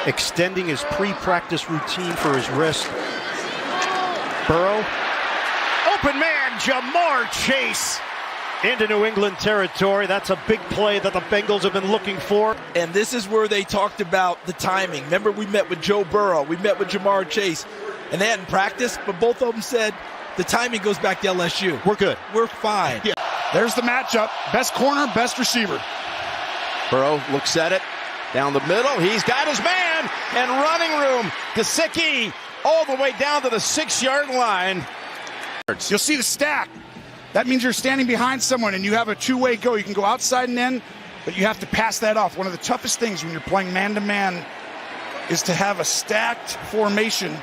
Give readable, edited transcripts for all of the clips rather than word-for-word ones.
extending his pre-practice routine for his wrist. Burrow. Open man, Jamar Chase into New England territory. That's a big play that the Bengals have been looking for. And this is where they talked about the timing. Remember, we met with Joe Burrow. We met with Jamar Chase. And they hadn't practiced, but both of them said the timing goes back to LSU. We're good. We're fine. Yeah. There's the matchup. Best corner, best receiver. Burrow looks at it. Down the middle. He's got his man. And running room. Gesicki all the way down to the 6-yard line. You'll see the stack. That means you're standing behind someone and you have a two-way go. You can go outside and in, but you have to pass that off. One of the toughest things when you're playing man-to-man is to have a stacked formation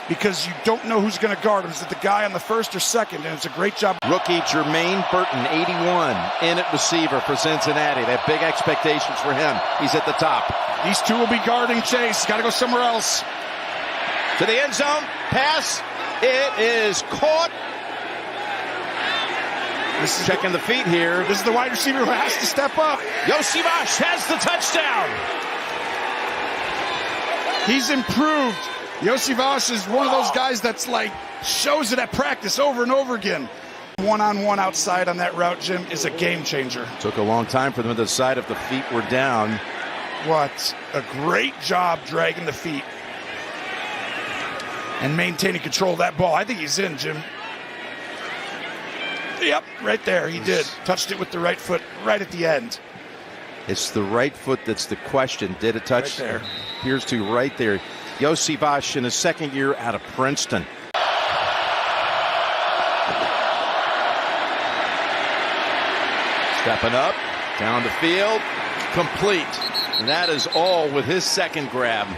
because you don't know who's going to guard him. Is it the guy on the first or second? And it's a great job. Rookie Jermaine Burton, 81, in at receiver for Cincinnati. They have big expectations for him. He's at the top. These two will be guarding Chase. Got to go somewhere else. To the end zone. Pass. It is caught. This is checking the feet here. This is the wide receiver who has to step up. Yosivash has the touchdown. He's improved. Yosivash is one of those guys that's like shows it at practice over and over again. One-on-one outside on that route, Jim, is a game changer. Took a long time for them to decide if the feet were down. What a great job dragging the feet and maintaining control of that ball. I think he's in, Jim. Yep, right there. He did. Touched it with the right foot right at the end. It's the right foot that's the question. Did it touch? Right there. Appears to right there. Yosivash in his second year out of Princeton. Stepping up, down the field, complete. And that is all with his second grab.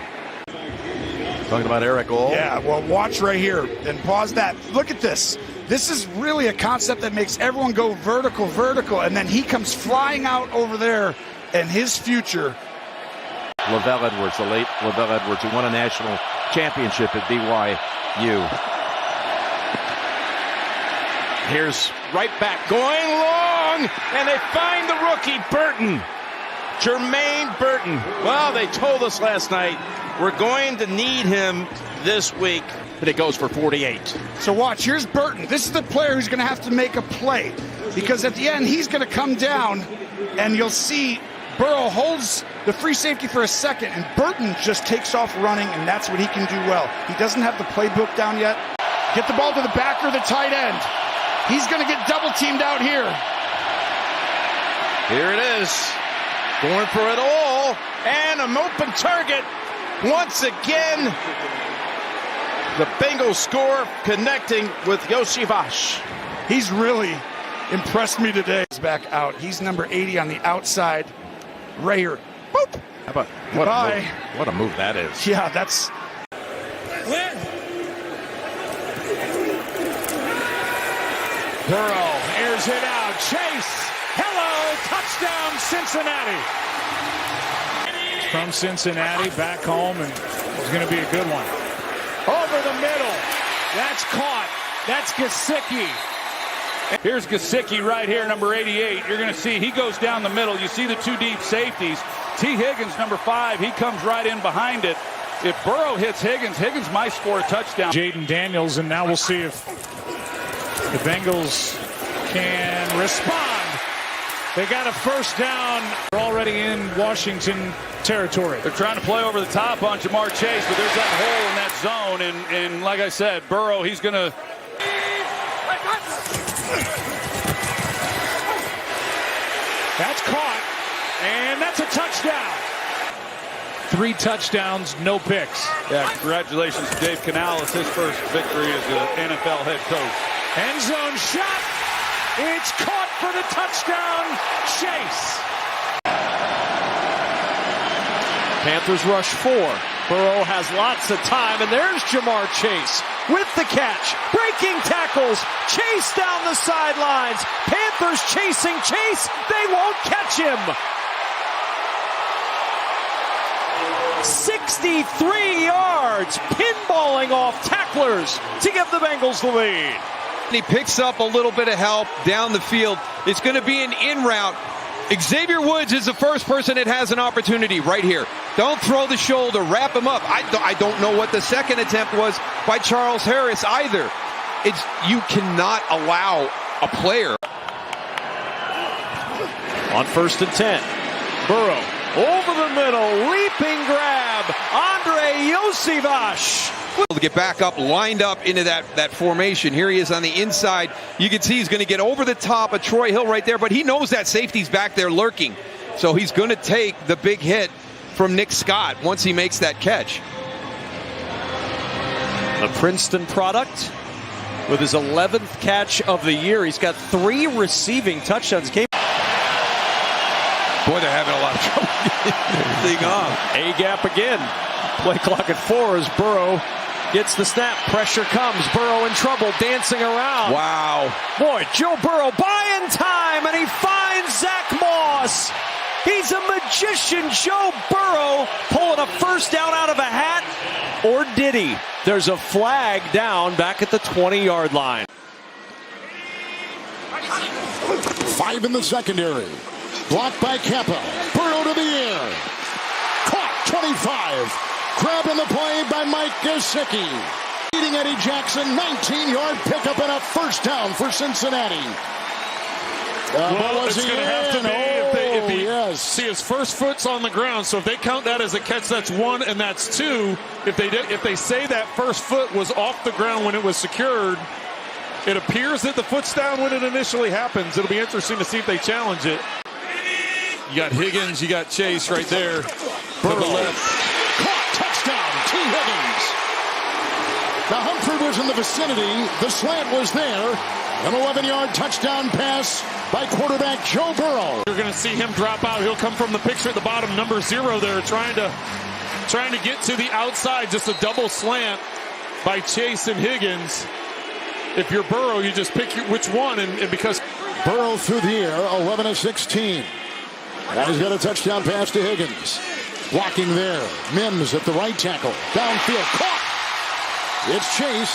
Talking about Eric All. Yeah, well, watch right here and pause that. Look at this. This is really a concept that makes everyone go vertical, vertical, and then he comes flying out over there, and his future. Lavelle Edwards, the late Lavelle Edwards, who won a national championship at BYU. Here's right back, going long, and they find the rookie, Burton. Jermaine Burton. Well, they told us last night, we're going to need him this week. But it goes for 48. So watch, here's Burton. This is the player who's going to have to make a play. Because at the end, he's going to come down, and you'll see Burrow holds the free safety for a second, and Burton just takes off running, and that's what he can do well. He doesn't have the playbook down yet. Get the ball to the back or the tight end. He's going to get double-teamed out here. Here it is. Going for it all, and an open target once again. The Bengals score, connecting with Yosivash. He's really impressed me today. He's back out. He's number 80 on the outside. Right here. Boop. How about goodbye? What a move that is. Yeah, that's. Burrow airs it out. Chase. Hello. Touchdown, Cincinnati. From Cincinnati back home, and it's going to be a good one. Over the middle. That's caught. That's Gesicki. Here's Gesicki right here, number 88. You're going to see he goes down the middle. You see the two deep safeties. T. Higgins, number 5, he comes right in behind it. If Burrow hits Higgins, Higgins might score a touchdown. Jaden Daniels, and now we'll see if the Bengals can respond. They got a first down. They're already in Washington territory. They're trying to play over the top on Jamar Chase, but there's that hole in that zone. And like I said, Burrow, he's going to... That's caught, and that's a touchdown. 3 touchdowns, no picks. Yeah, congratulations to Dave Canales, his first victory as an NFL head coach. End zone shot. It's caught for the touchdown, Chase. Panthers rush 4. Burrow has lots of time, and there's Jamar Chase with the catch. Breaking tackles. Chase down the sidelines. Panthers chasing Chase. They won't catch him. 63 yards, pinballing off tacklers to give the Bengals the lead. He picks up a little bit of help down the field. It's going to be an in route. Xavier Woods is the first person that has an opportunity right here. Don't throw the shoulder. Wrap him up. I don't know what the second attempt was by Charles Harris either. You cannot allow a player. On 1st and 10, Burrow over the middle, leaping grab, Andre Iosivas. To get back up, lined up into that formation. Here he is on the inside. You can see he's going to get over the top of Troy Hill right there, but he knows that safety's back there lurking. So he's going to take the big hit from Nick Scott once he makes that catch. A Princeton product with his 11th catch of the year. He's got 3 receiving touchdowns. Boy, they're having a lot of trouble getting everything off. A-gap again. Play clock at 4 as Burrow gets the snap. Pressure comes. Burrow in trouble, dancing around. Wow. Boy, Joe Burrow buying time, and he finds Zach Moss. He's a magician. Joe Burrow pulling a first down out of a hat. Or did he? There's a flag down back at the 20-yard line. 5 in the secondary. Blocked by Kappa. Burrow to the air. Caught 25. Grab in the play by Mike Gesicki. Beating Eddie Jackson. 19-yard pickup and a first down for Cincinnati. Well, it's going to have to be yes. See, his first foot's on the ground, so if they count that as a catch, that's 1 and that's 2. If they say that first foot was off the ground when it was secured, it appears that the foot's down when it initially happens. It'll be interesting to see if they challenge it. You got Higgins, you got Chase right there. Burrow. To the left. Caught, touchdown, T. Higgins. Now Humphrey was in the vicinity. The slant was there. An 11-yard touchdown pass by quarterback Joe Burrow. You're going to see him drop out. He'll come from the picture at the bottom, number 0 there, trying to get to the outside. Just a double slant by Chase and Higgins. If you're Burrow, you just pick which one, and because Burrow through the air, 11 of 16. Now he's got a touchdown pass to Higgins. Blocking there. Mims at the right tackle. Downfield. Caught. It's Chase.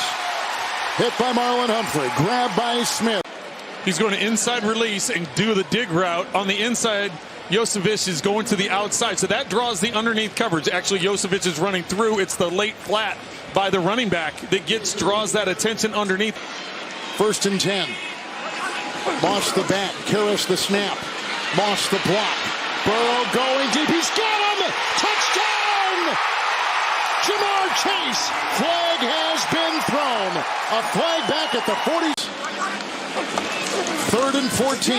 Hit by Marlon Humphrey. Grabbed by Smith. He's going to inside release and do the dig route. On the inside, Iosivas is going to the outside. So that draws the underneath coverage. Actually, Iosivas is running through. It's the late flat by the running back that draws that attention underneath. 1st and 10. Moss the back. Karras the snap. Moss the block. Burrow going deep. He's got him! Touchdown! Jamar Chase. Flag has been thrown. A flag back at the 40. 3rd and 14.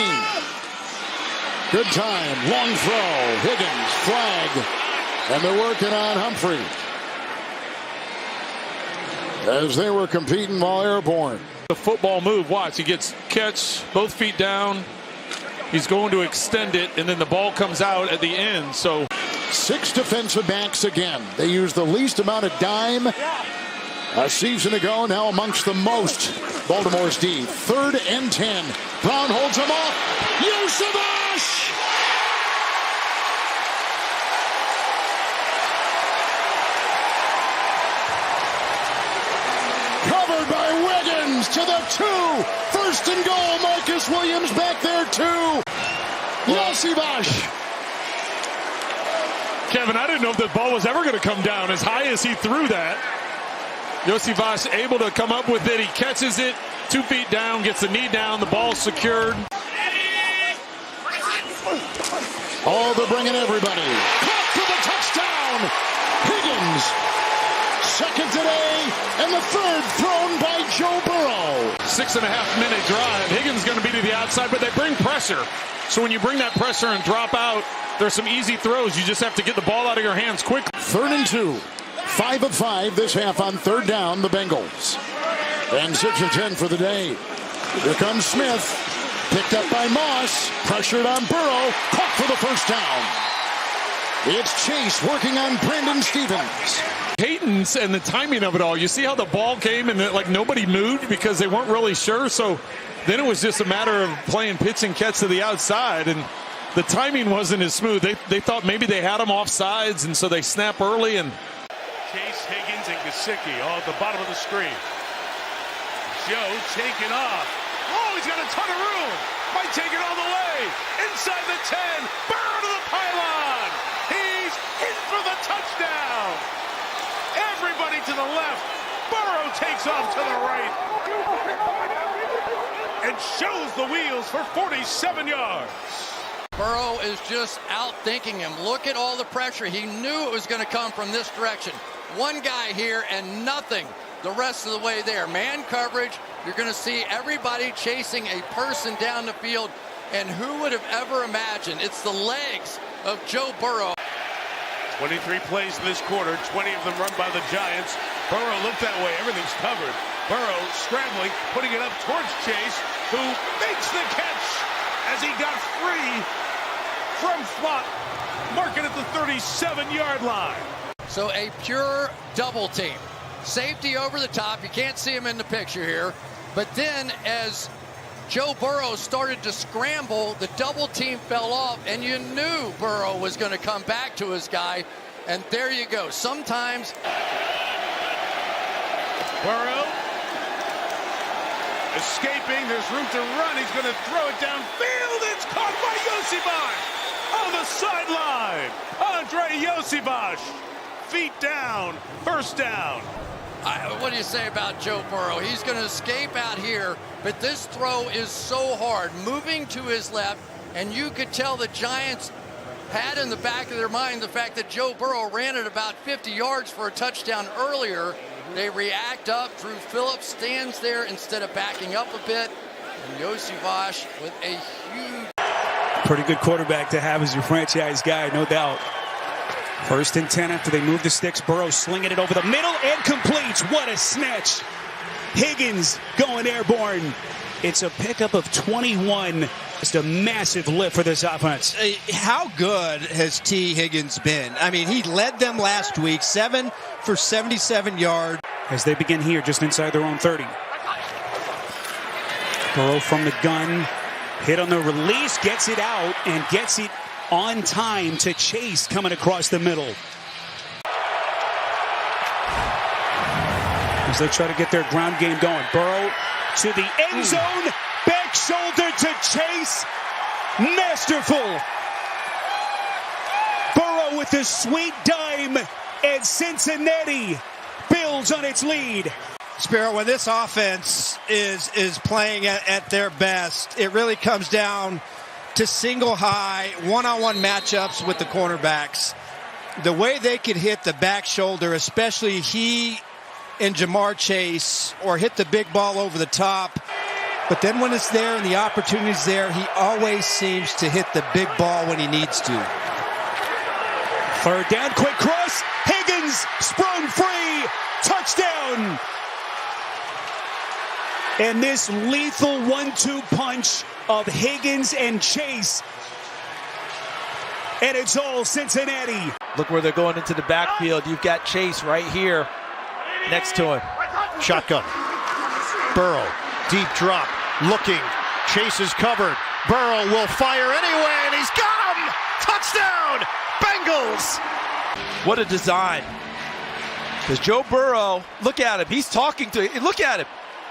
Good time. Long throw. Higgins. Flag. And they're working on Humphrey. As they were competing while airborne. The football move. Watch. He gets catch. Both feet down. He's going to extend it, and then the ball comes out at the end. So 6 defensive backs again. They used the least amount of dime a season ago, now amongst the most. Baltimore's D. 3rd and 10. Brown holds him off. Iosivas! Covered by Wiggins to the 2. 1st and goal. Marcus Williams back there too. Iosivas. Kevin, I didn't know if the ball was ever going to come down as high as he threw that. Iosivas able to come up with it. He catches it 2 feet down, gets the knee down, the ball secured. Oh, they're bringing everybody. Caught for the touchdown. Higgins. 2nd today, and the 3rd thrown by Joe Burrow. 6.5-minute drive. Higgins going to be to the outside, but they bring pressure. So when you bring that pressure and drop out, there's some easy throws. You just have to get the ball out of your hands quickly. 3rd and 2. 5 of 5 this half on 3rd down, the Bengals. And 6 of 10 for the day. Here comes Smith. Picked up by Moss. Pressured on Burrow. Caught for the first down. It's Chase working on Brandon Stevens. Cadence and the timing of it all. You see how the ball came and like nobody moved because they weren't really sure. So then it was just a matter of playing pitch and catch to the outside. And the timing wasn't as smooth. They thought maybe they had him off sides, and so they snap early. And Chase, Higgins, and Gesicki all at the bottom of the screen. Joe taking off. Oh, he's got a ton of room. Might take it all the way. Inside the 10. Burrow to the pylon. He's in for the Takes off to the right. And shows the wheels for 47 yards. Burrow is just out-thinking him. Look at all the pressure. He knew it was going to come from this direction. One guy here and nothing the rest of the way there. Man coverage, you're going to see everybody chasing a person down the field. And who would have ever imagined? It's the legs of Joe Burrow. 23 plays in this quarter, 20 of them run by the Giants. Burrow looked that way, everything's covered. Burrow scrambling, putting it up towards Chase, who makes the catch as he got free from Flott, marking at the 37-yard line. So a pure double team. Safety over the top. You can't see him in the picture here. But then as Joe Burrow started to scramble, the double team fell off, and you knew Burrow was going to come back to his guy. And there you go. Sometimes Burrow escaping. There's room to run. He's going to throw it downfield. It's caught by Yosivash on the sideline. Andre Yosivash, feet down, first down. What do you say about Joe Burrow? He's going to escape out here, but this throw is so hard, moving to his left, and you could tell the Giants had in the back of their mind the fact that Joe Burrow ran it about 50 yards for a touchdown earlier. They react up. Drew Phillips stands there instead of backing up a bit, and Yosivash with a huge... Pretty good quarterback to have as your franchise guy, no doubt. 1st and 10 after they move the sticks. Burrow slinging it over the middle and completes. What a snatch. Higgins going airborne. It's a pickup of 21. Just a massive lift for this offense. How good has T. Higgins been? I mean, he led them last week, 7 for 77 yards. As they begin here just inside their own 30. Burrow from the gun. Hit on the release, gets it out, and gets it on time to Chase coming across the middle. As they try to get their ground game going. Burrow to the end zone. Back shoulder to Chase. Masterful. Burrow with the sweet dime. And Cincinnati builds on its lead. Sparrow, when this offense is playing at their best, it really comes down to single high, one-on-one matchups with the cornerbacks. The way they could hit the back shoulder, especially he and Jamar Chase, or hit the big ball over the top. But then when it's there and the opportunity's there, he always seems to hit the big ball when he needs to. 3rd down, quick cross. Higgins sprung free. Touchdown. And this lethal 1-2 punch of Higgins and Chase. And it's all Cincinnati. Look where they're going into the backfield. You've got Chase right here next to him. Shotgun. Burrow. Deep drop. Looking. Chase is covered. Burrow will fire anyway, and he's got him! Touchdown! Bengals! What a design. Because Joe Burrow, look at him. He's talking to him. Look at him.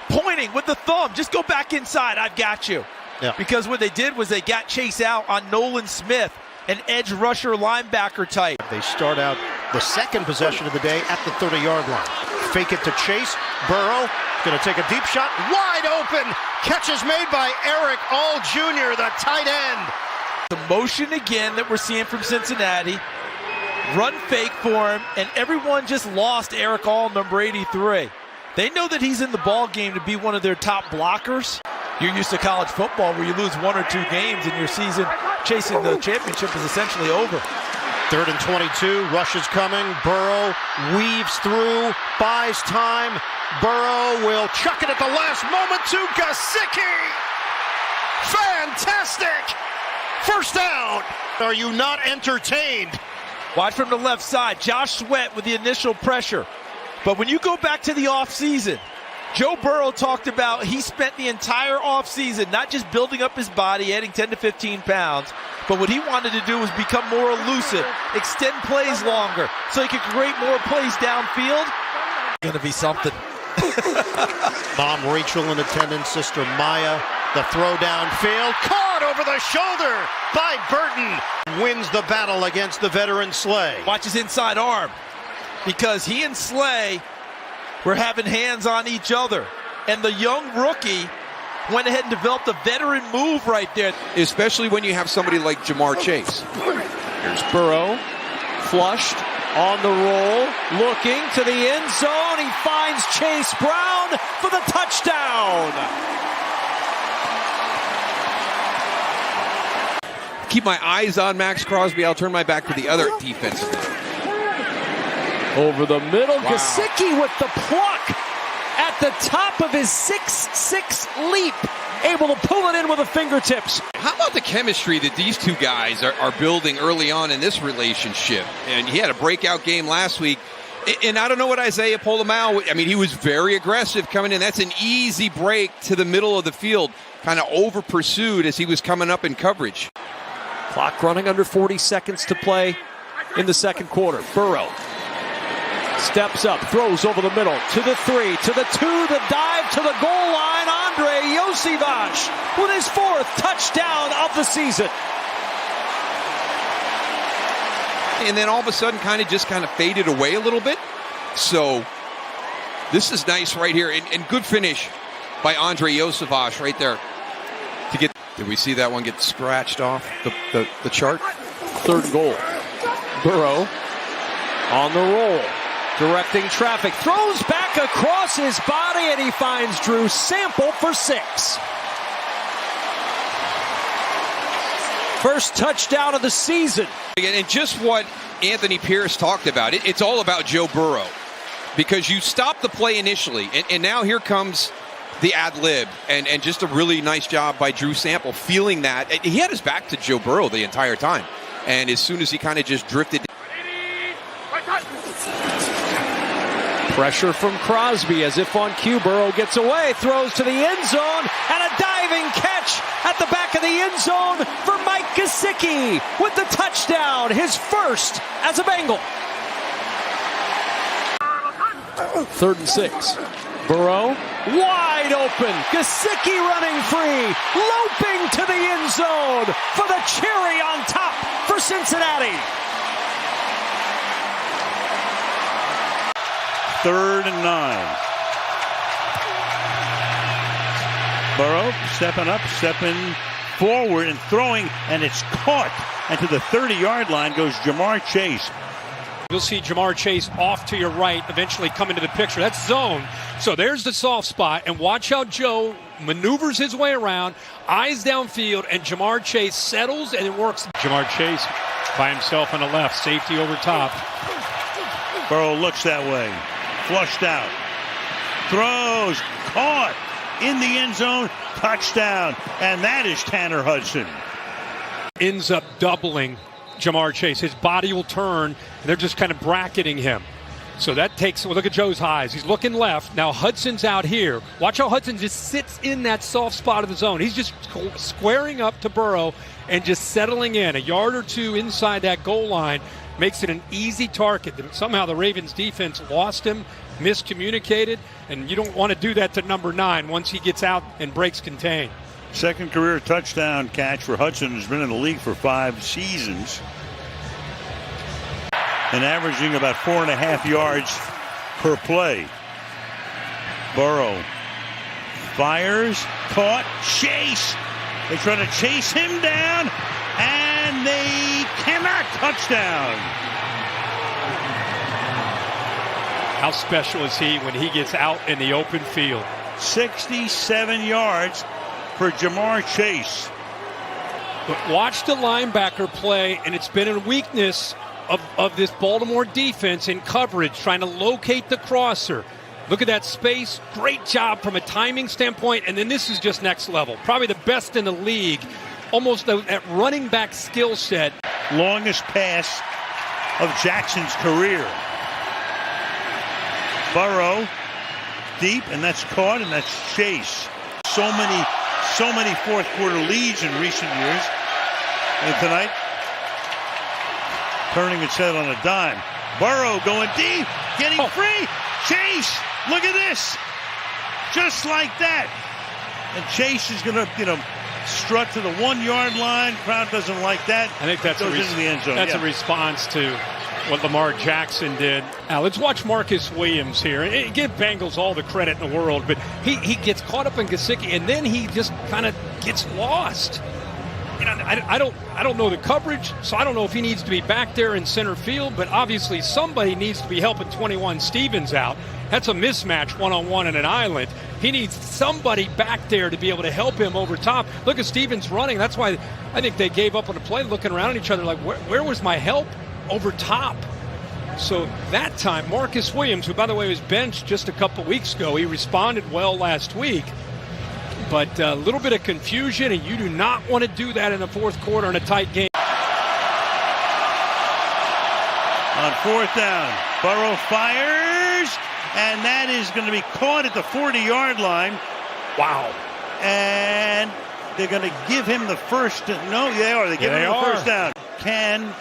Pointing with the thumb. Just go back inside. I've got you. Yeah. Because what they did was they got Chase out on Nolan Smith, an edge rusher linebacker type. They start out the second possession of the day at the 30-yard line. Fake it to Chase. Burrow going to take a deep shot. Wide open. Catch is made by Eric All Jr., the tight end. The motion again that we're seeing from Cincinnati. Run fake for him, and everyone just lost Eric All, number 83. They know that he's in the ball game to be one of their top blockers. You're used to college football where you lose 1 or 2 games and your season chasing the championship is essentially over. 3rd and 22. Rush is coming. Burrow weaves through, buys time. Burrow will chuck it at the last moment to Gesicki. Fantastic! First down. Are you not entertained? Watch from the left side. Josh Sweat with the initial pressure. But when you go back to the offseason, Joe Burrow talked about he spent the entire offseason not just building up his body, adding 10 to 15 pounds, but what he wanted to do was become more elusive, extend plays longer, so he could create more plays downfield. Going to be something. Mom Rachel in attendance, sister Maya. The throw downfield, caught over the shoulder by Burton. Wins the battle against the veteran Slay. Watch his inside arm, because he and Slay were having hands on each other. And the young rookie went ahead and developed a veteran move right there. Especially when you have somebody like Jamar Chase. Here's Burrow, flushed, on the roll, looking to the end zone. He finds Chase Brown for the touchdown. Keep my eyes on Max Crosby. I'll turn my back to the other defensive end. Over the middle, wow. Gesicki with the pluck at the top of his 6'6" leap. Able to pull it in with the fingertips. How about the chemistry that these two guys are building early on in this relationship? And he had a breakout game last week. And I don't know what Isaiah Polamau, I mean, he was very aggressive coming in. That's an easy break to the middle of the field. Kind of over pursued as he was coming up in coverage. Clock running under 40 seconds to play in the second quarter. Burrow steps up, throws over the middle, to the 3, to the 2, the dive to the goal line. Andre Iosivas with his 4th touchdown of the season. And then all of a sudden kind of faded away a little bit. So this is nice right here. And good finish by Andre Iosivas right there. To get, did we see that one get scratched off the chart? 3rd goal. Burrow on the roll. Directing traffic, throws back across his body, and he finds Drew Sample for 6. First touchdown of the season. And just what Anthony Pierce talked about, it's all about Joe Burrow. Because you stop the play initially, and now here comes the ad-lib, and just a really nice job by Drew Sample feeling that. He had his back to Joe Burrow the entire time. And as soon as he kind of just drifted. Pressure from Crosby as if on cue. Burrow gets away, throws to the end zone, and a diving catch at the back of the end zone for Mike Gesicki with the touchdown, his 1st as a Bengal. 3rd and 6. Burrow wide open. Gesicki running free, loping to the end zone for the cherry on top for Cincinnati. 3rd and 9. Burrow stepping up, stepping forward and throwing, and it's caught. And to the 30-yard line goes Jamar Chase. You'll see Jamar Chase off to your right eventually come into the picture. That's zone. So there's the soft spot, and watch how Joe maneuvers his way around, eyes downfield, and Jamar Chase settles and it works. Jamar Chase by himself on the left, safety over top. Burrow looks that way. Flushed out. Throws. Caught. In the end zone. Touchdown. And that is Tanner Hudson. Ends up doubling Jamar Chase. His body will turn, and they're just kind of bracketing him. So that takes, well, look at Joe's eyes. He's looking left. Now Hudson's out here. Watch how Hudson just sits in that soft spot of the zone. He's just squaring up to Burrow and just settling in. A yard or two inside that goal line makes it an easy target. Somehow the Ravens defense lost him, miscommunicated, and you don't want to do that to number 9 once he gets out and breaks contain. Second career touchdown catch for Hudson, who's been in the league for 5 seasons. And averaging about 4.5 yards per play. Burrow fires, caught, chase. They try to chase him down, and they cannot. Touchdown. How special is he when he gets out in the open field? 67 yards for Jamar Chase. But watch the linebacker play, and it's been a weakness of this Baltimore defense in coverage, trying to locate the crosser. Look at that space. Great job from a timing standpoint, and then this is just next level. Probably the best in the league. Almost that running back skill set. Longest pass of Jackson's career. Burrow deep, and that's caught, and that's Chase. So many fourth quarter leads in recent years. And tonight, turning its head on a dime. Burrow going deep, getting free. Chase, look at this. Just like that. And Chase is going to, strut to the 1 yard line. Crowd doesn't like that. I think that's goes into the end zone. That's a response to what Lamar Jackson did. Now, let's watch Marcus Williams here. And give Bengals all the credit in the world, but he gets caught up in Gesicki, and then he just kind of gets lost. You know, I don't know the coverage, so I don't know if he needs to be back there in center field, but obviously somebody needs to be helping 21 Stevens out. That's a mismatch one-on-one in an island. He needs somebody back there to be able to help him over top. Look at Stevens running. That's why I think they gave up on the play, looking around at each other like, where was my help over top? So that time, Marcus Williams, who, by the way, was benched just a couple weeks ago, he responded well last week. But a little bit of confusion, and you do not want to do that in the fourth quarter in a tight game. On fourth down, Burrow fires, and that is going to be caught at the 40-yard line. Wow. And they're going to give him the first. No, they are. They give him the first down. Can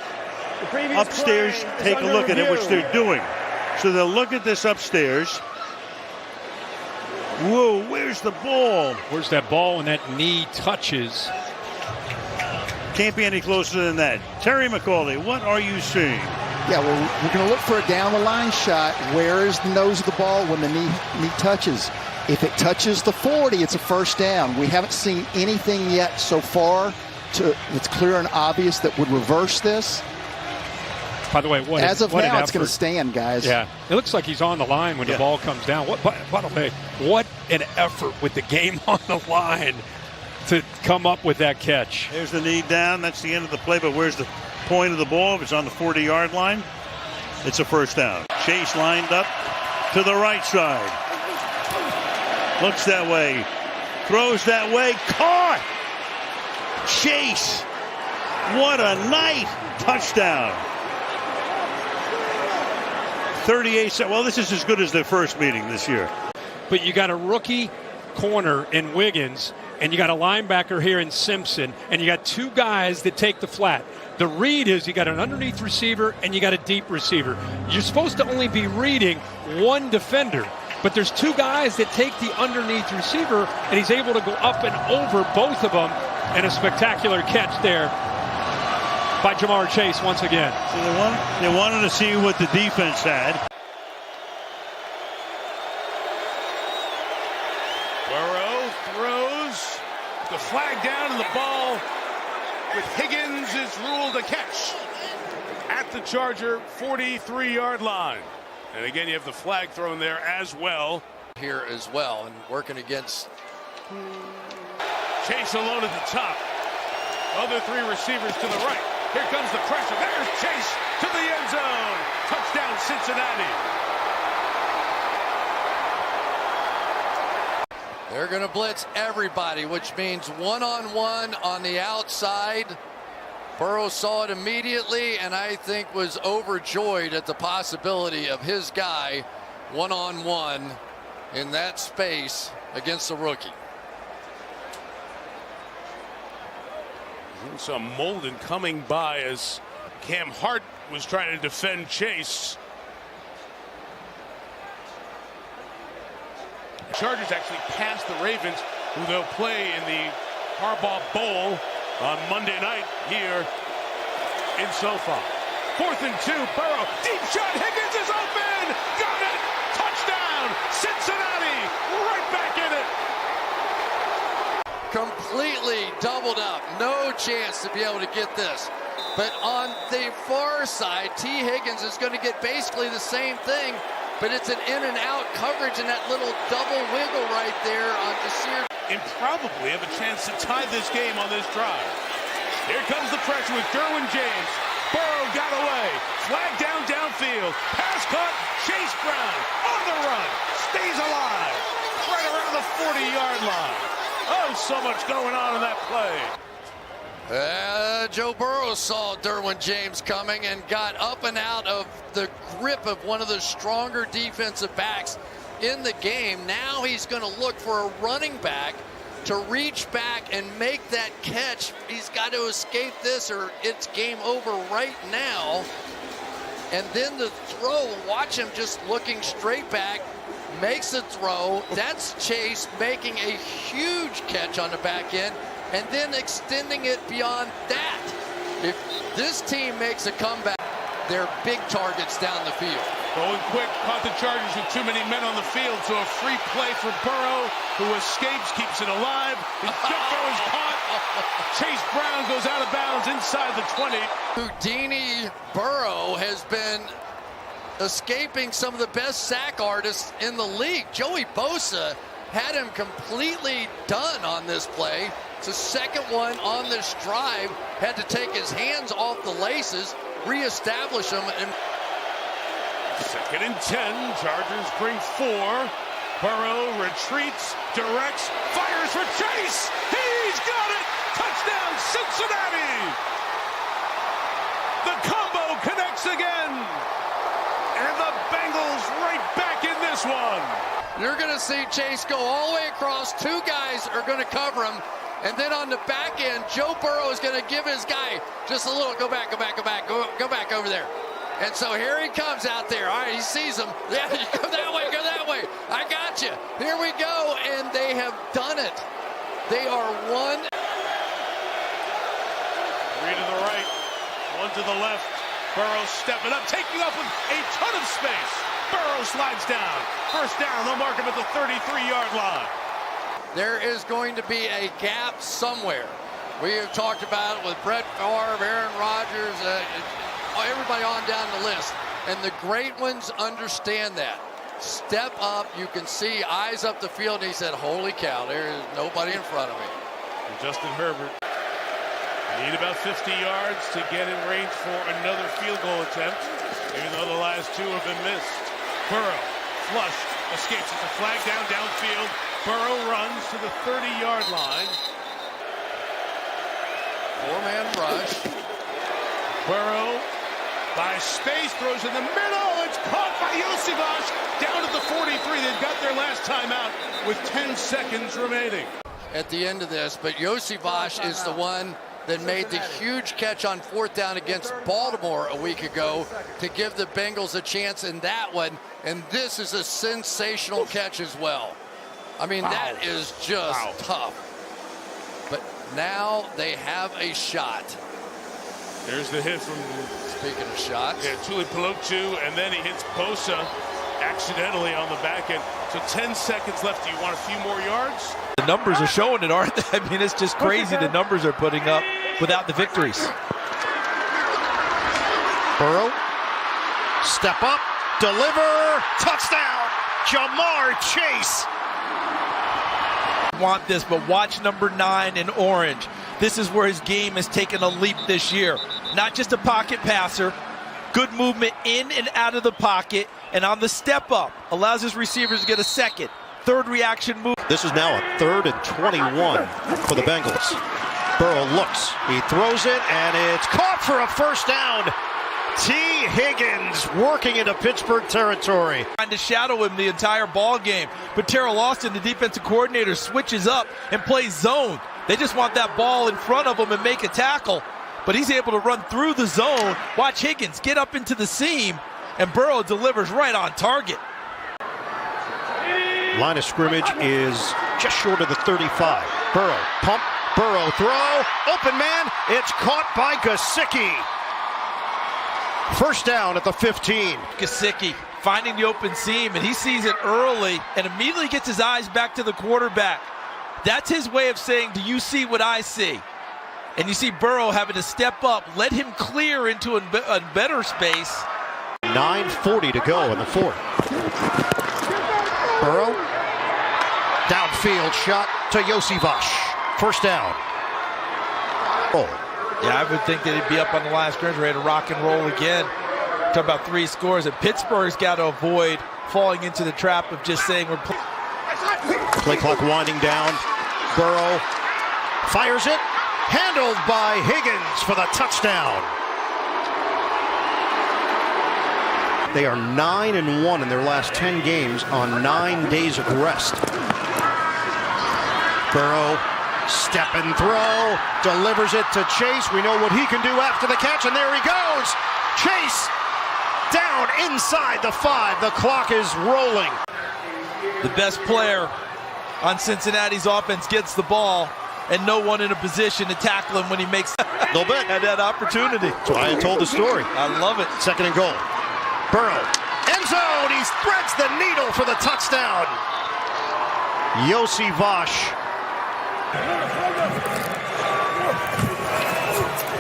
upstairs take a look at it, which they're doing. So they'll look at this upstairs. Whoa, where's the ball? Where's that ball when that knee touches? Can't be any closer than that. Terry McCauley, what are you seeing? Yeah, well, we're going to look for a down-the-line shot. Where is the nose of the ball when the knee touches? If it touches the 40, it's a first down. We haven't seen anything yet so far that's clear and obvious that would reverse this. By the way, as of now, it's going to stand, guys. Yeah, it looks like he's on the line when the ball comes down. By the way, what an effort with the game on the line to come up with that catch. There's the knee down. That's the end of the play, but where's the point of the ball? If it's on the 40-yard line, it's a first down. Chase lined up to the right side. Looks that way. Throws that way. Caught! Chase! What a night! Touchdown. 38 seconds. Well, this is as good as their first meeting this year. But you got a rookie corner in Wiggins, and you got a linebacker here in Simpson, and you got two guys that take the flat. The read is you got an underneath receiver and you got a deep receiver. You're supposed to only be reading one defender, but there's two guys that take the underneath receiver, and he's able to go up and over both of them, and a spectacular catch there by Jamar Chase once again. So they wanted to see what the defense had. Burrow throws the flag down, and the ball with Higgins is ruled a catch at the Charger 43-yard line. And again, you have the flag thrown there as well. Here as well, and working against Chase alone at the top. Other three receivers to the right. Here comes the pressure. There's Chase to the end zone. Touchdown, Cincinnati. They're going to blitz everybody, which means one-on-one on the outside. Burrow saw it immediately, and I think was overjoyed at the possibility of his guy one-on-one in that space against the rookie. Some Molden coming by as Cam Hart was trying to defend Chase. The Chargers actually passed the Ravens, who they'll play in the Harbaugh Bowl on Monday night here in SoFi. 4th and 2, Burrow, deep shot, Higgins is open, got it, touchdown, Cincinnati, right back in it. Completely doubled up, no chance to be able to get this. But on the far side, T. Higgins is going to get basically the same thing, but it's an in and out coverage and that little double wiggle right there on Desir. And probably have a chance to tie this game on this drive. Here comes the pressure with Derwin James. Burrow got away. Flag down downfield. Pass caught. Chase Brown on the run. Stays alive. Right around the 40-yard line. Oh, so much going on in that play. Joe Burrow saw Derwin James coming and got up and out of the grip of one of the stronger defensive backs in the game. Now he's going to look for a running back to reach back and make that catch. He's got to escape this or it's game over right now. And then the throw, watch him just looking straight back, makes the throw. That's Chase making a huge catch on the back end and then extending it beyond that. If this team makes a comeback. their big targets down the field. Going quick, caught the Chargers with too many men on the field, so a free play for Burrow, who escapes, keeps it alive. His jump throw is caught. Chase Brown goes out of bounds inside the 20. Houdini Burrow has been escaping some of the best sack artists in the league. Joey Bosa had him completely done on this play. It's the second one on this drive. Had to take his hands off the laces, reestablish them, and 2nd and 10. Chargers bring 4. Burrow retreats, directs, fires for Chase. He's got it. Touchdown, Cincinnati. The combo connects again. And the Bengals right back in this one. You're going to see Chase go all the way across. 2 guys are going to cover him. And then on the back end, Joe Burrow is going to give his guy just a little go back over there. And so here he comes out there. All right, he sees him. Yeah, you go that way. I got you. Here we go. And they have done it. They are 1. 3 to the right, 1 to the left. Burrow stepping up, taking off with a ton of space. Burrow slides down. First down, they'll mark him at the 33-yard line. There is going to be a gap somewhere. We have talked about it with Brett Favre, Aaron Rodgers, everybody on down the list. And the great ones understand that. Step up, you can see eyes up the field, and he said, holy cow, there is nobody in front of me. And Justin Herbert need about 50 yards to get in range for another field goal attempt, even though the last 2 have been missed. Burrow, flushed, escapes. It's a flag downfield. Burrow runs to the 30-yard line. 4-man rush. Burrow by space, throws in the middle. It's caught by Yosivash down at the 43. They've got their last time out with 10 seconds remaining. At the end of this, but Yosivash is the one that made the huge catch on 4th down against Baltimore a week ago to give the Bengals a chance in that one. And this is a sensational catch as well. I mean, that is just tough. But now they have a shot. There's the hit from, speaking of shots, yeah, Tuli Pelotu, and then he hits Bosa accidentally on the back end. So 10 seconds left. Do you want a few more yards? The numbers are showing it, aren't they? I mean, it's just crazy the numbers are putting up without the victories. Burrow, step up, deliver, touchdown, Jamar Chase. Want this, but watch number 9 in orange. This is where his game has taken a leap this year. Not just a pocket passer, good movement in and out of the pocket, and on the step up, allows his receivers to get a second, third reaction move. This is now a 3rd and 21 for the Bengals. Burrow looks, he throws it, and it's caught for a first down. T. Higgins working into Pittsburgh territory. Trying to shadow him the entire ball game, but Terrell Austin, the defensive coordinator, switches up and plays zone. They just want that ball in front of him and make a tackle, but he's able to run through the zone. Watch Higgins get up into the seam, and Burrow delivers right on target. Line of scrimmage is just short of the 35. Burrow, pump, Burrow throw, open man, it's caught by Gesicki. First down at the 15. Gesicki finding the open seam, and he sees it early and immediately gets his eyes back to the quarterback. That's his way of saying, do you see what I see? And you see Burrow having to step up, let him clear into a better space. 9:40 to go in the 4th. Burrow, downfield shot to Yosivash. First down. Oh. Yeah, I would think that he'd be up on the last stretch, ready to rock and roll again. Talk about 3 scores, and Pittsburgh's got to avoid falling into the trap of just saying we're play clock winding down. Burrow fires it, handled by Higgins for the touchdown. They are 9-1 in their last 10 games on 9 days of rest. Burrow, step and throw, delivers it to Chase. We know what he can do after the catch, and there he goes. Chase down inside the 5. The clock is rolling. The best player on Cincinnati's offense gets the ball. and no one in a position to tackle him when he makes little bit. Had that opportunity. That's why I told the story. I love it. Second and goal. Burrow. End zone. He threads the needle for the touchdown. Yossi Vosh.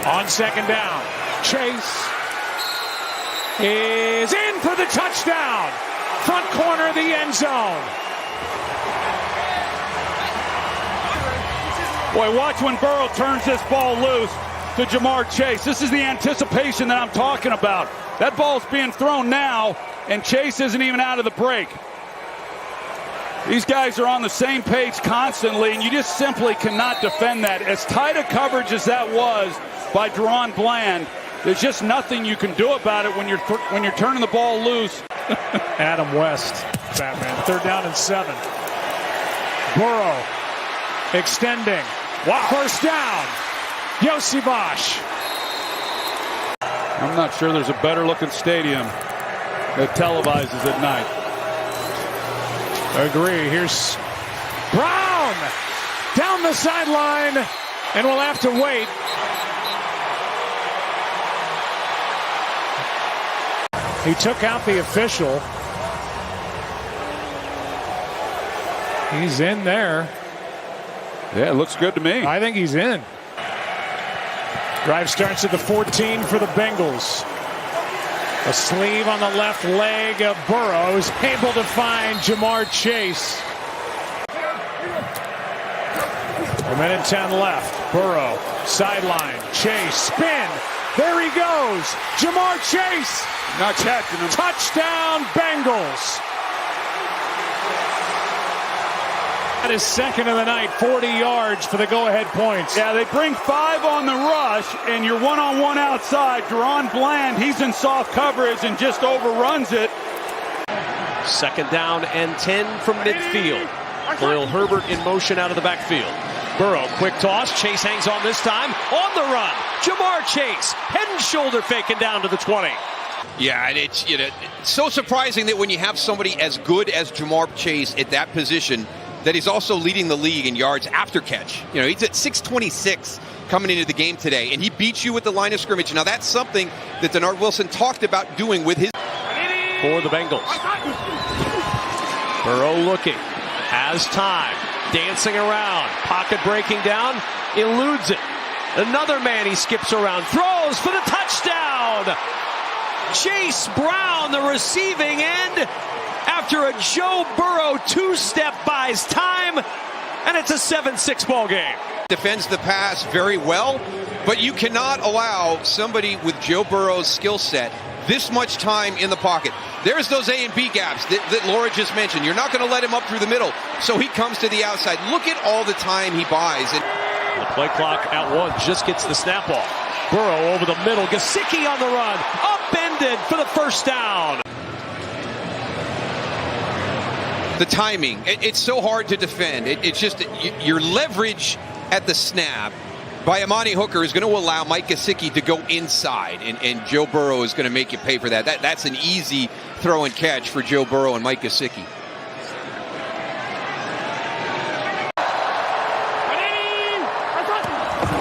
On second down, Chase is in for the touchdown. Front corner of the end zone. Boy, watch when Burrow turns this ball loose to Jamar Chase. This is the anticipation that I'm talking about. That ball's being thrown now, and Chase isn't even out of the break. These guys are on the same page constantly, and you just simply cannot defend that. As tight a coverage as that was by Deron Bland, there's just nothing you can do about it when you're turning the ball loose. Adam West, Batman, 3rd down and 7. Burrow extending. Wow. 1st down. Yossi Vosh. I'm not sure there's a better looking stadium that televises at night. Agree. Here's Brown down the sideline, and we'll have to wait. He took out the official. He's in there. Yeah, it looks good to me. I think he's in. Drive starts at the 14 for the Bengals. A sleeve on the left leg of Burrow is able to find Jamar Chase. 1:10 left. Burrow, sideline, Chase, spin. There he goes. Jamar Chase. Not catching him. Touchdown, Bengals. That is second of the night, 40 yards for the go-ahead points. Yeah, they bring 5 on the rush, and you're one-on-one outside. Deron Bland, he's in soft coverage and just overruns it. 2nd down and 10 from midfield. Khalil Herbert in motion out of the backfield. Burrow, quick toss. Chase hangs on this time. On the run. Jamar Chase, head and shoulder faking down to the 20. Yeah, and it's so surprising that when you have somebody as good as Jamar Chase at that position, that he's also leading the league in yards after catch. He's at 626 coming into the game today, and he beats you with the line of scrimmage. Now, that's something that Denard Wilson talked about doing with his... For the Bengals. Burrow looking. Has time. Dancing around. Pocket breaking down. Eludes it. Another man he skips around. Throws for the touchdown. Chase Brown, the receiving end, after a Joe Burrow 2-step buys time, and it's a 7-6 ball game. Defends the pass very well, but you cannot allow somebody with Joe Burrow's skill set this much time in the pocket. There's those A and B gaps that Laura just mentioned. You're not going to let him up through the middle, so he comes to the outside. Look at all the time he buys. The play clock at 1 just gets the snap off. Burrow over the middle. Gesicki on the run. Upended for the 1st down. The timing, it's so hard to defend. It's just your leverage at the snap by Amani Hooker is going to allow Mike Gesicki to go inside, and Joe Burrow is going to make you pay for that. That's an easy throw and catch for Joe Burrow and Mike Gesicki.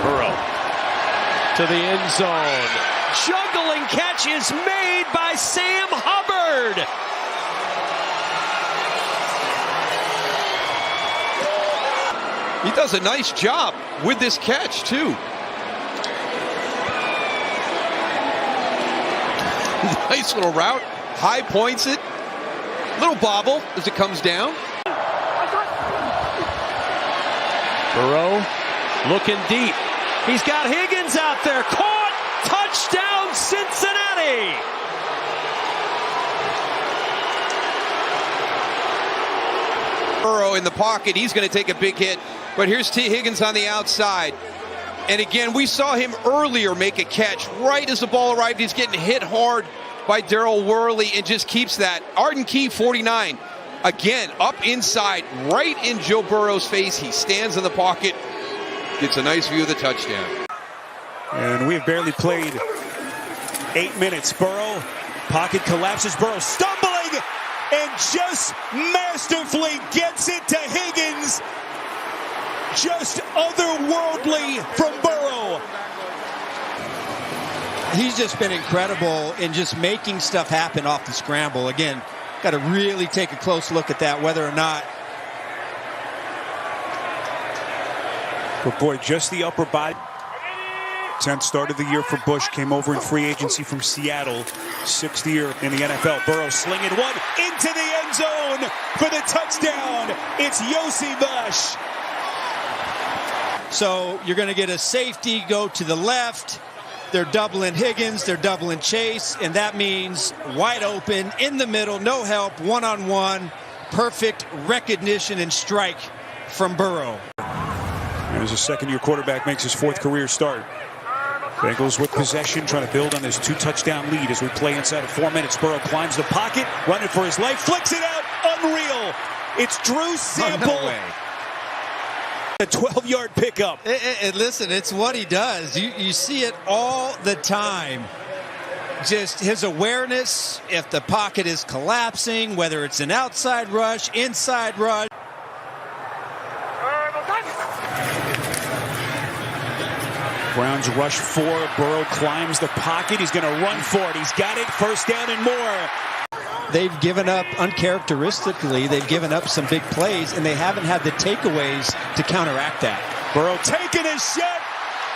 Burrow to the end zone. Juggling catch is made by Sam Hubbard. He does a nice job with this catch, too. Nice little route. High points it. Little bobble as it comes down. Burrow looking deep. He's got Higgins out there. Caught. Touchdown, Cincinnati. Burrow in the pocket. He's going to take a big hit. But here's T. Higgins on the outside. And again, we saw him earlier make a catch right as the ball arrived. He's getting hit hard by Darryl Worley and just keeps that. Arden Key, 49. Again, up inside, right in Joe Burrow's face. He stands in the pocket. Gets a nice view of the touchdown. And we've barely played 8 minutes. Burrow, pocket collapses. Burrow stumbling and just masterfully gets it to Higgins. just otherworldly from Burrow. He's just been incredible in just making stuff happen off the scramble. Again, got to really take a close look at that, whether or not. But boy, just the upper body. 10th start of the year for Bush. Came over in free agency from Seattle. 6th year in the NFL. Burrow slinging one into the end zone for the touchdown. It's Yossi Bush. So you're going to get a safety go to the left. They're doubling Higgins. They're doubling Chase. And that means wide open in the middle. No help. One-on-one. Perfect recognition and strike from Burrow. As a second-year quarterback makes his 4th career start. Bengals with possession, trying to build on this 2-touchdown lead as we play inside of 4 minutes. Burrow climbs the pocket, running for his life, flicks it out. Unreal. It's Drew Sample. Oh, no way. A 12-yard pickup. And listen, it's what he does. You see it all the time. Just his awareness, if the pocket is collapsing, whether it's an outside rush, inside rush. Browns rush 4. Burrow climbs the pocket. He's going to run for it. He's got it. First down and more. They've given up, uncharacteristically, they've given up some big plays, and they haven't had the takeaways to counteract that. Burrow taking a shot,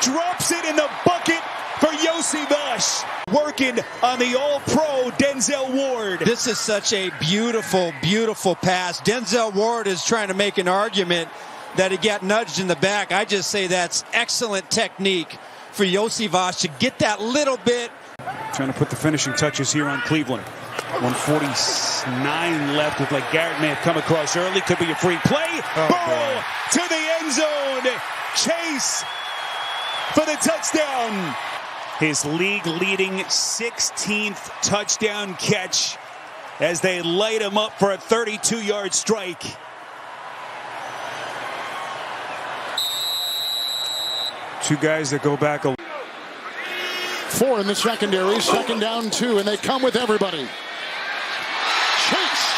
drops it in the bucket for Yossi Bush. Working on the all-pro Denzel Ward. This is such a beautiful, beautiful pass. Denzel Ward is trying to make an argument that he got nudged in the back. I just say that's excellent technique for Yossi Bush to get that little bit. Trying to put the finishing touches here on Cleveland. 149 left. Looked like Garrett may have come across early. Could be a free play. Burrow to the end zone. Chase for the touchdown. His league-leading 16th touchdown catch as they light him up for a 32-yard strike. Two guys that go back a 4 in the secondary, 2nd down 2, and they come with everybody. Chase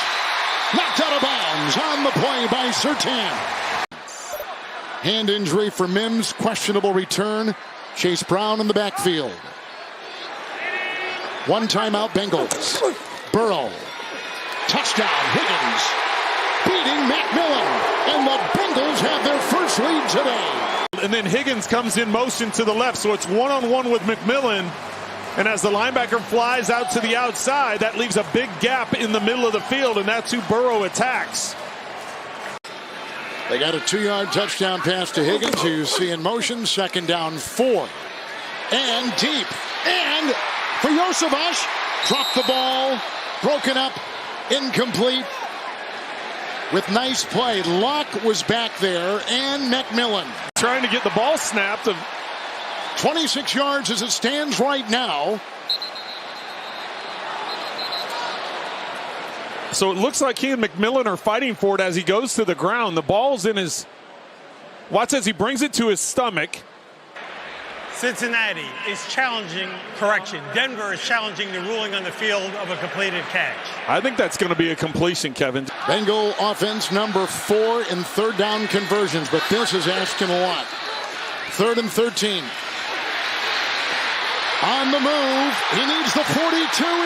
knocked out of bounds on the play by Surtain. Hand injury for Mims, questionable return. Chase Brown in the backfield. 1 timeout Bengals. Burrow. Touchdown Higgins. Beating McMillan. And the Bengals have their first lead today. And then Higgins comes in motion to the left, so it's one-on-one with McMillan. And as the linebacker flies out to the outside, that leaves a big gap in the middle of the field, and that's who Burrow attacks. They got a 2-yard touchdown pass to Higgins, who you see in motion. 2nd down 4. And deep. And for Yosavash, dropped the ball. Broken up. Incomplete. With nice play. Locke was back there, and McMillan. Trying to get the ball snapped. 26 yards as it stands right now. So it looks like he and McMillan are fighting for it as he goes to the ground. The ball's in his... Watch as he brings it to his stomach. Cincinnati is challenging correction. Denver is challenging the ruling on the field of a completed catch. I think that's going to be a completion, Kevin. Bengal offense number 4 in 3rd down conversions, but this is asking a lot. 3rd and 13. On the move, he needs the 42.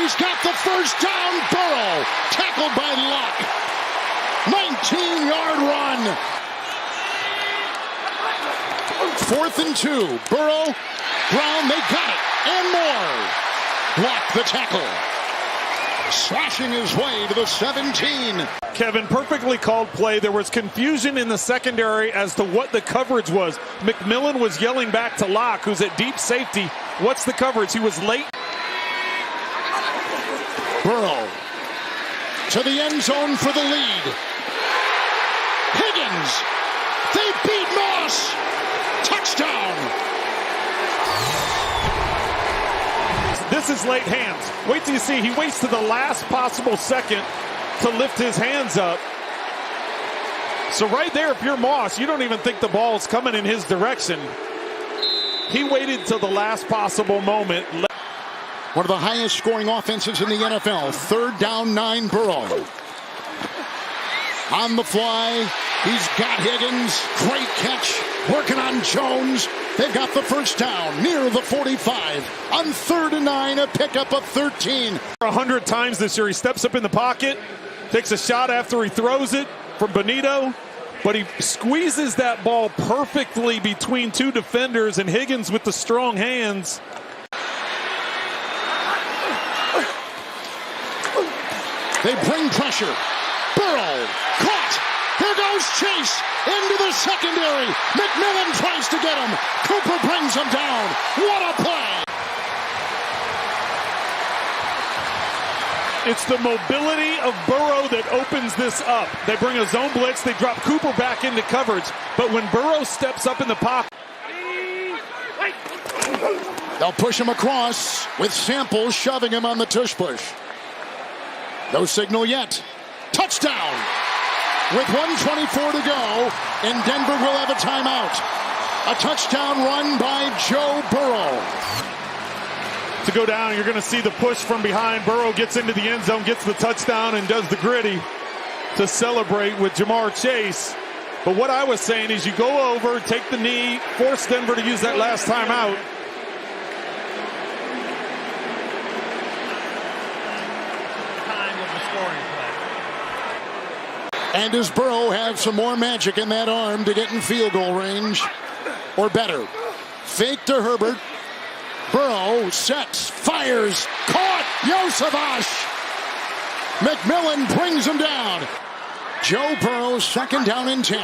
He's got the first down. Burrow tackled by Locke. 19-yard run. 4th and 2. Burrow, Brown, they got it. And more. Locke the tackle. Slashing his way to the 17. Kevin, perfectly called play. There was confusion in the secondary as to what the coverage was. McMillan was yelling back to Locke, who's at deep safety. What's the coverage? He was late. Burrow to the end zone for the lead. Higgins. They beat Moss. Touchdown. This is late hands. Wait till you see. He waits to the last possible second to lift his hands up. So right there, if you're Moss, you don't even think the ball's coming in his direction. He waited till the last possible moment. One of the highest scoring offenses in the NFL. 3rd down 9, Burrow. On the fly, He's got Higgins. Great catch. Working on Jones. They've got the first down near the 45. On 3rd and 9, a pickup of 13. 100 times this year. He steps up in the pocket, takes a shot after he throws it from Benito, but he squeezes that ball perfectly between two defenders, and Higgins with the strong hands. They bring pressure. Burrow caught. Here goes Chase into the secondary. McMillan tries to get him. Cooper brings him down. What a play. It's the mobility of Burrow that opens this up. They bring a zone blitz. They drop Cooper back into coverage. But when Burrow steps up in the pocket, they'll push him across with Samples shoving him on the tush push. No signal yet. Touchdown. With 1:24 to go, and Denver will have a timeout. A touchdown run by Joe Burrow. to go down, you're going to see the push from behind. Burrow gets into the end zone, gets the touchdown, and does the gritty to celebrate with Jamar Chase. But what I was saying is you go over, take the knee, force Denver to use that last timeout. Time of the scoring play. And does Burrow have some more magic in that arm to get in field goal range? Or better. Fake to Herbert. Burrow sets, fires, caught, Yosevash. McMillan brings him down. Joe Burrow, second down and 10.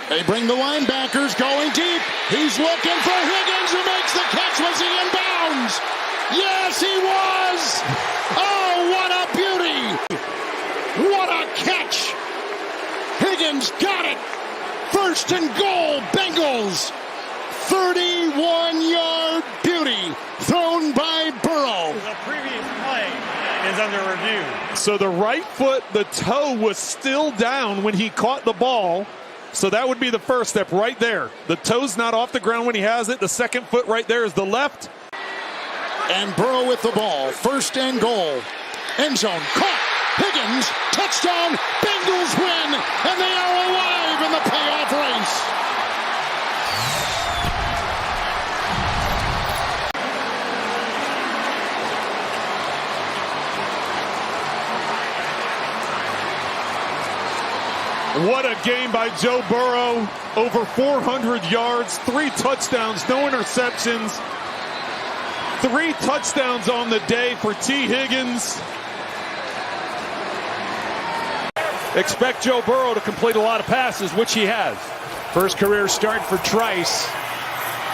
They bring the linebackers going deep. He's looking for Higgins, who makes the catch. Was he in bounds? Yes, he was. Oh, what a beauty. What a catch. Higgins got it. First and goal, Bengals. 31-yard beauty thrown by Burrow. The previous play is under review. So the right foot, the toe was still down when he caught the ball. So that would be the first step right there. The toe's not off the ground when he has it. The second foot right there is the left. And Burrow with the ball. First and goal. End zone. Caught. Higgins. Touchdown. Bengals win. And they are alive in the payoff race. What a game by Joe Burrow. Over 400 yards, 3 touchdowns, no interceptions. 3 touchdowns on the day for T. Higgins. Expect Joe Burrow to complete a lot of passes, which he has. First career start for Trice.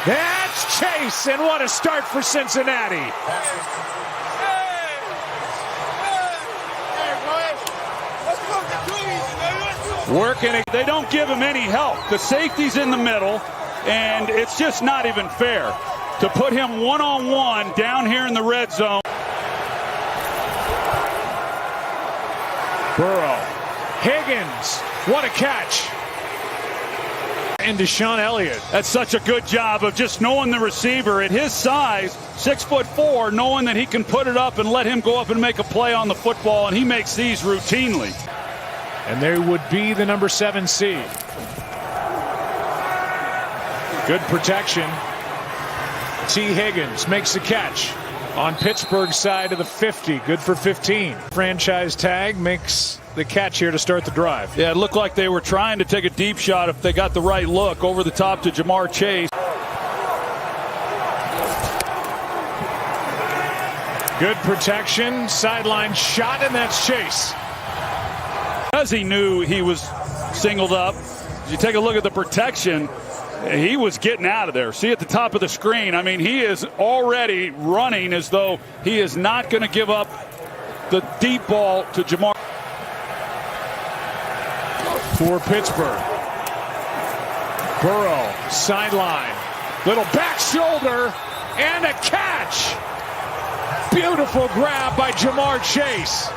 That's Chase, and what a start for Cincinnati. Working, they don't give him any help. The safety's in the middle, and it's just not even fair to put him one-on-one down here in the red zone. Burrow. Higgins. What a catch. And Deshaun Elliott. That's such a good job of just knowing the receiver at his size, 6'4", knowing that he can put it up and let him go up and make a play on the football, and he makes these routinely. And there would be the number 7 seed. Good protection. T. Higgins makes the catch on Pittsburgh's side of the 50. Good for 15. Franchise tag makes the catch here to start the drive. Yeah, it looked like they were trying to take a deep shot if they got the right look over the top to Jamar Chase. Good protection. Sideline shot, and that's Chase. Because he knew he was singled up, you take a look at the protection, he was getting out of there. See at the top of the screen, I mean, he is already running as though he is not going to give up the deep ball to Jamar. For Pittsburgh. Burrow, sideline. Little back shoulder, and a catch. Beautiful grab by Jamar Chase.